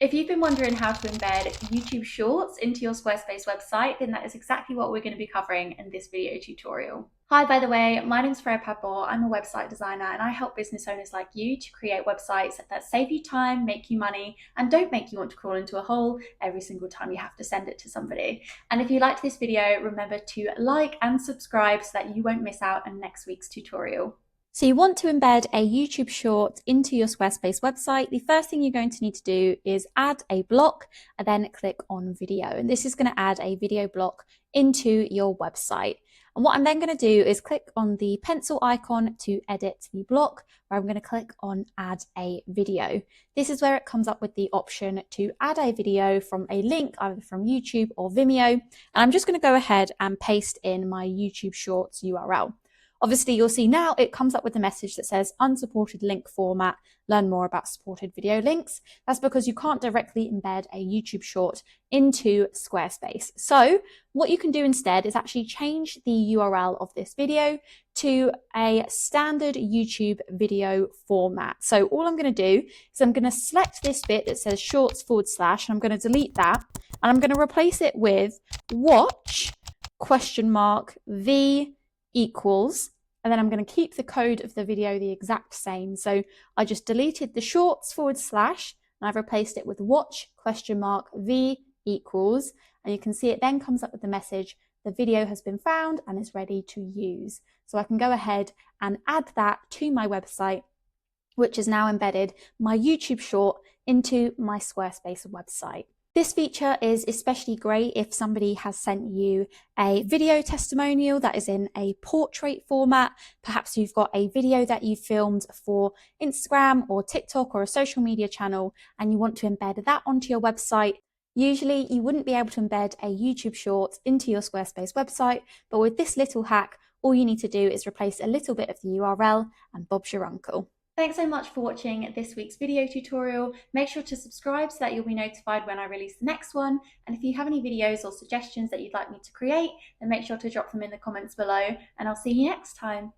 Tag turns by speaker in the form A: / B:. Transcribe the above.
A: If you've been wondering how to embed YouTube Shorts into your Squarespace website, then that is exactly what we're going to be covering in this video tutorial. Hi, by the way, my name's Freya Padmore. I'm a website designer and I help business owners like you to create websites that save you time, make you money, and don't make you want to crawl into a hole every single time you have to send it to somebody. And if you liked this video, remember to like and subscribe so that you won't miss out on next week's tutorial. So you want to embed a YouTube short into your Squarespace website. The first thing you're going to need to do is add a block and then click on video. And this is going to add a video block into your website. And what I'm then going to do is click on the pencil icon to edit the block, where I'm going to click on add a video. This is where it comes up with the option to add a video from a link either from YouTube or Vimeo. And I'm just going to go ahead and paste in my YouTube Shorts URL. Obviously, you'll see now it comes up with a message that says unsupported link format, learn more about supported video links. That's because you can't directly embed a YouTube short into Squarespace. So what you can do instead is actually change the URL of this video to a standard YouTube video format. So all I'm going to do is I'm going to select this bit that says shorts / and I'm going to delete that and I'm going to replace it with watch V equals, and then I'm going to keep the code of the video the exact same. So I just deleted the shorts / and I've replaced it with watch V equals, and you can see it then comes up with the message, the video has been found and is ready to use. So I can go ahead and add that to my website, which is now embedded my YouTube short into my Squarespace website. This feature is especially great if somebody has sent you a video testimonial that is in a portrait format. Perhaps you've got a video that you filmed for Instagram or TikTok or a social media channel and you want to embed that onto your website. Usually you wouldn't be able to embed a YouTube short into your Squarespace website, but with this little hack, all you need to do is replace a little bit of the URL and Bob's your uncle. Thanks so much for watching this week's video tutorial. Make sure to subscribe so that you'll be notified when I release the next one. And if you have any videos or suggestions that you'd like me to create, then make sure to drop them in the comments below, and I'll see you next time.